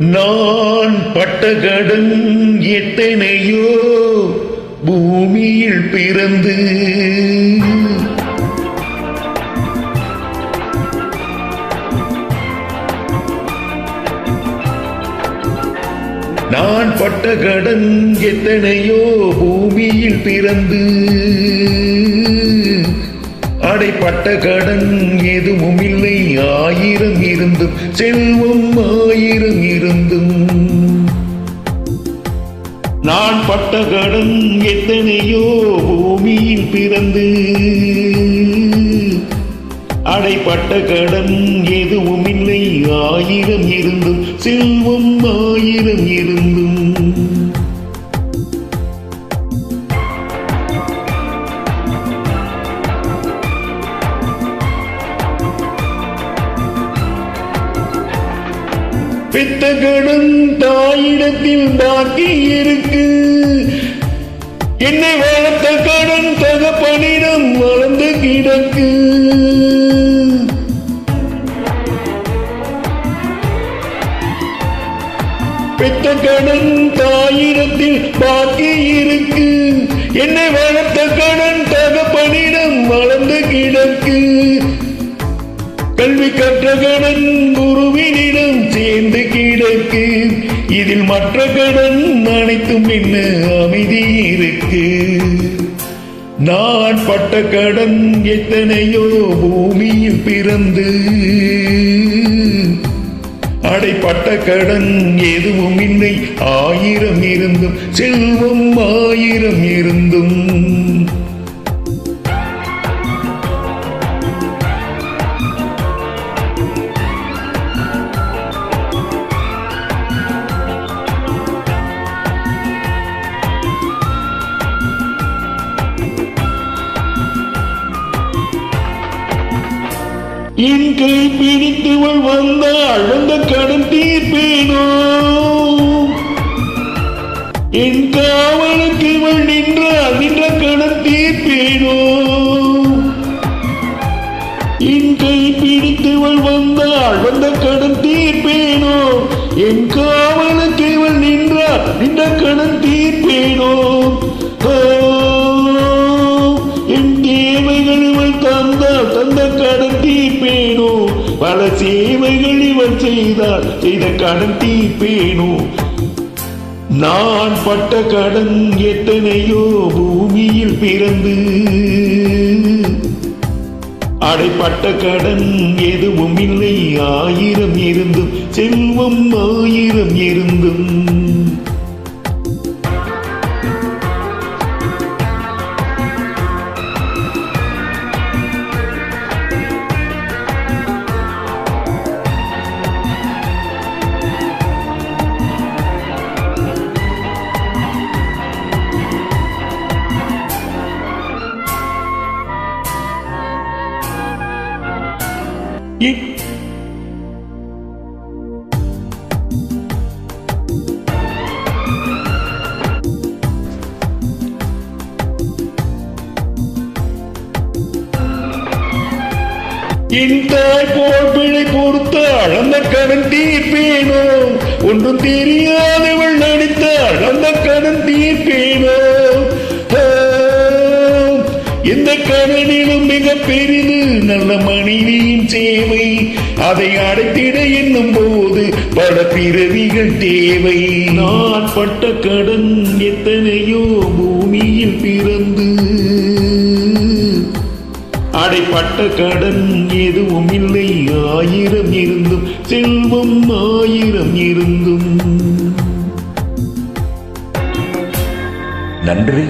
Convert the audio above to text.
நான் பட்ட கடன் எத்தனையோ பூமியில் பிறந்து நான் பட்ட கடன் எத்தனையோ பூமியில் பிறந்து அடைப்பட்ட கடன் எதுவும் இல்லை ஆயிரம் இருந்தும் செல்வம் ஆயிரம் இருந்தும் நான் பட்ட கடன் எத்தனையோ பூமியில் பிறந்து அடைப்பட்ட கடன் எதுவும் இல்லை ஆயிரம் இருந்தும் செல்வம் ஆயிரம் இருந்தும் பெத்த கடன் தாயிடத்தில் பாக்கி இருக்கு, என்னை வளர்த்த கடன் தகப்பனிடம் வளர்ந்து கிடக்கு. பெத்த கடன் தாயிடத்தில் பாக்கி இருக்கு, என்னை வளர்த்த கடன் தகப்பனிடம் வளர்ந்து கிடக்கு. கல்வி கற்ற கடன் குருவினிடம் சேர்ந்து கிடக்கு, இதில் மற்ற கடன் அனைத்தும் என்ன அமைதி இருக்கு. நான் பட்ட கடன் எத்தனையோ பூமியில் பிறந்து அடைப்பட்ட கடன் எதுவும் இல்லை ஆயிரம் இருந்தும் செல்வம் ஆயிரம் இருந்தும் என் கை பிடித்தவள் வந்தாள் அந்த கடன் தீர்ப்பேனோ, என் காவலுக்கு இவள் நின்றாள் நின்ற கடன் தீர்ப்பேனோ. என் கை பிடித்தவள் வந்தாள் அந்த கடன் தீர்ப்பேனோ, என் காவலுக்கு இவள் நின்றாள் நின்ற கடன் தீர்ப்பேனோ. என் தேவைகள் இவள் தந்தாள் தந்த கடன் தீர்ப்பேனோ, பல சேவைகள் இவள் செய்தாள் செய்த கடன் தீர்ப்பேனோ. நான் பட்ட கடன் எத்தனையோ பூமியில் பிறந்து அடைப்பட்ட கடன் எதுவும் இல்லை ஆயிரம் இருந்தும் செல்வம் ஆயிரம் இருந்தும். என் தாய் போல் பிழை பொறுத்தாள் அந்த கடன் தீர்ப்பேனோ, ஒன்றும் தெரியாதவள் நடித்தாள் அந்த கடன் தீர்ப்பேனோ. எந்த கடனிலும் மிக பெரிது நல்ல மனைவியின் சேவை, அதை அடைத்திட என்னும் போது பல பிறவிகள் தேவை. நான் பட்ட கடன் எத்தனையோ பூமியில் பிறந்து அடைப்பட்ட கடன் எதுவும் இல்லை ஆயிரம் இருந்தும் செல்வம் ஆயிரம் இருந்தும். நன்றி.